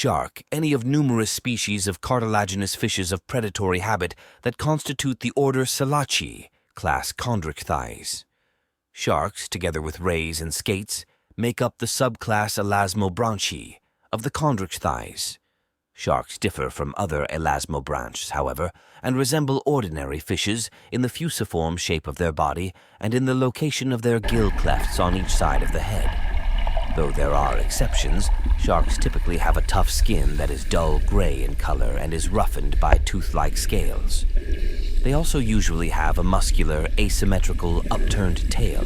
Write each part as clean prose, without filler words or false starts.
Shark, any of numerous species of cartilaginous fishes of predatory habit that constitute the order Selachii, class Chondrichthyes. Sharks, together with rays and skates, make up the subclass Elasmobranchii of the Chondrichthyes. Sharks differ from other elasmobranchs, however, and resemble ordinary fishes in the fusiform shape of their body and in the location of their gill clefts on each side of the head. Though there are exceptions, sharks typically have a tough skin that is dull gray in color and is roughened by tooth-like scales. They also usually have a muscular, asymmetrical, upturned tail,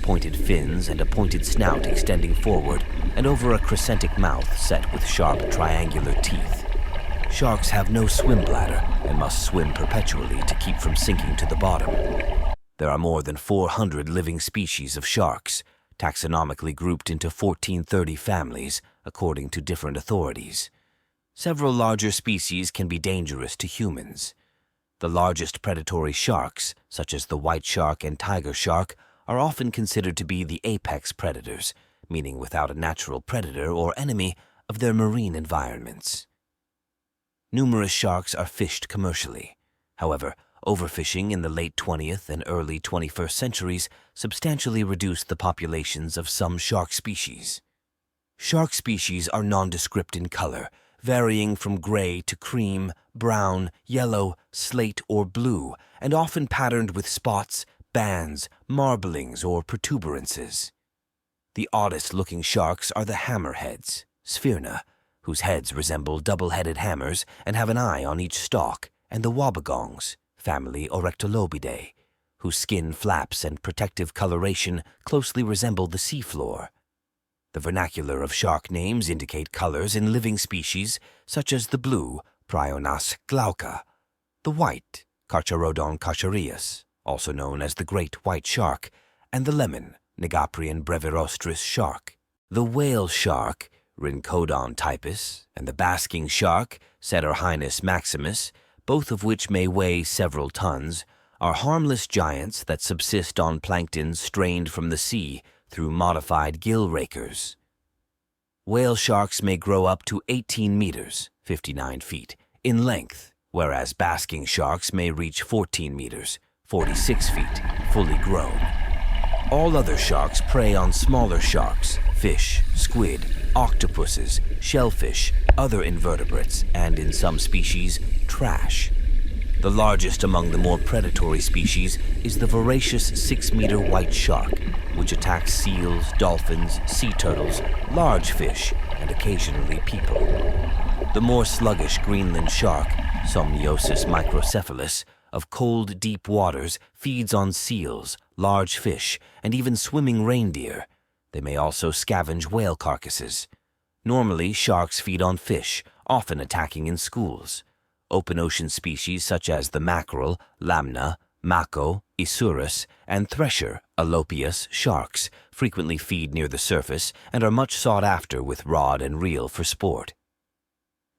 pointed fins and a pointed snout extending forward and over a crescentic mouth set with sharp triangular teeth. Sharks have no swim bladder and must swim perpetually to keep from sinking to the bottom. There are more than 400 living species of sharks, taxonomically grouped into 1430 families, according to different authorities. Several larger species can be dangerous to humans. The largest predatory sharks, such as the white shark and tiger shark, are often considered to be the apex predators, meaning without a natural predator or enemy of their marine environments. Numerous sharks are fished commercially. However, overfishing in the late 20th and early 21st centuries substantially reduced the populations of some shark species. Shark species are nondescript in color, varying from gray to cream, brown, yellow, slate, or blue, and often patterned with spots, bands, marblings, or protuberances. The oddest-looking sharks are the hammerheads, Spherna, whose heads resemble double-headed hammers and have an eye on each stalk, and the wobbegongs, family Orectolobidae, whose skin flaps and protective coloration closely resemble the seafloor. The vernacular of shark names indicate colors in living species such as the blue, Prionas glauca, the white, Carcharodon carcharias, also known as the great white shark, and the lemon, Negaprion brevirostris shark. The whale shark, Rhincodon typus, and the basking shark, Cetorhinus maximus, both of which may weigh several tons, are harmless giants that subsist on plankton strained from the sea through modified gill rakers. Whale sharks may grow up to 18 meters, 59 feet, in length, whereas basking sharks may reach 14 meters, 46 feet, fully grown. All other sharks prey on smaller sharks, fish, squid, octopuses, shellfish, other invertebrates, and in some species, trash. The largest among the more predatory species is the voracious 6-meter white shark, which attacks seals, dolphins, sea turtles, large fish, and occasionally people. The more sluggish Greenland shark, Somniosus microcephalus, of cold, deep waters, feeds on seals, large fish, and even swimming reindeer. They may also scavenge whale carcasses. Normally, sharks feed on fish, often attacking in schools. Open ocean species such as the mackerel, lamna, mako, isurus, and thresher, alopius, sharks frequently feed near the surface and are much sought after with rod and reel for sport.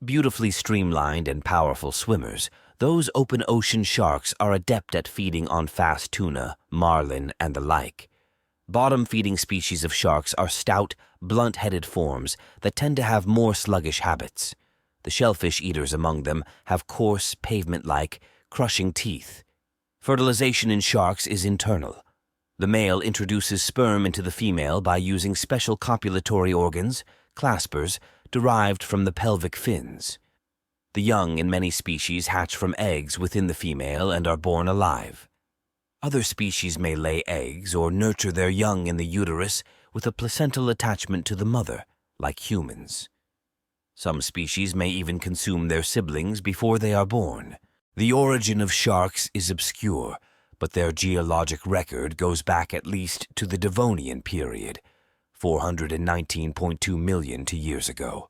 Beautifully streamlined and powerful swimmers, those open ocean sharks are adept at feeding on fast tuna, marlin, and the like. Bottom-feeding species of sharks are stout, blunt-headed forms that tend to have more sluggish habits. The shellfish eaters among them have coarse, pavement-like, crushing teeth. Fertilization in sharks is internal. The male introduces sperm into the female by using special copulatory organs, claspers, derived from the pelvic fins. The young in many species hatch from eggs within the female and are born alive. Other species may lay eggs or nurture their young in the uterus with a placental attachment to the mother, like humans. Some species may even consume their siblings before they are born. The origin of sharks is obscure, but their geologic record goes back at least to the Devonian period, 419.2 million years ago.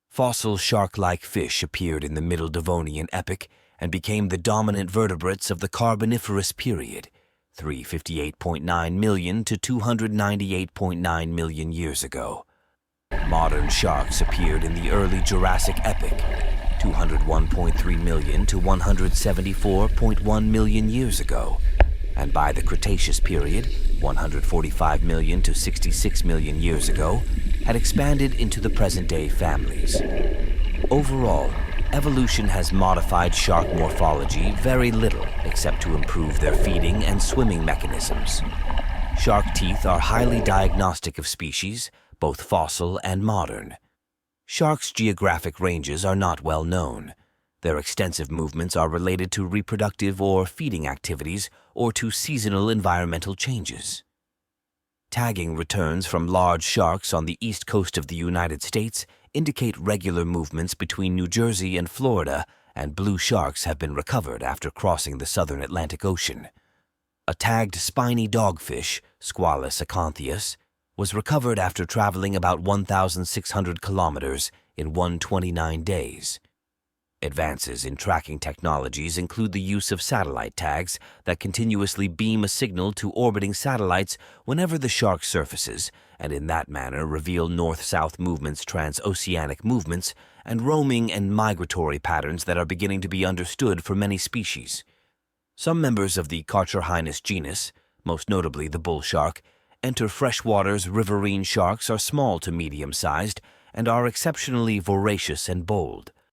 Fossil shark-like fish appeared in the Middle Devonian epoch and became the dominant vertebrates of the Carboniferous period, 358.9 million to 298.9 million years ago. Modern sharks appeared in the early Jurassic epoch, 201.3 million to 174.1 million years ago, and by the Cretaceous period, 145 million to 66 million years ago, had expanded into the present-day families. Overall, evolution has modified shark morphology very little except to improve their feeding and swimming mechanisms. Shark teeth are highly diagnostic of species, both fossil and modern. Sharks' geographic ranges are not well known. Their extensive movements are related to reproductive or feeding activities or to seasonal environmental changes. Tagging returns from large sharks on the east coast of the United States indicate regular movements between New Jersey and Florida, and blue sharks have been recovered after crossing the southern Atlantic Ocean. A tagged spiny dogfish, Squalus acanthius, was recovered after traveling about 1,600 kilometers in 129 days. Advances in tracking technologies include the use of satellite tags that continuously beam a signal to orbiting satellites whenever the shark surfaces, and in that manner reveal north-south movements, transoceanic movements, and roaming and migratory patterns that are beginning to be understood for many species. Some members of the Chondrichthyes genus, most notably the bull shark, enter freshwaters. Riverine sharks are small to medium-sized and are exceptionally voracious and bold.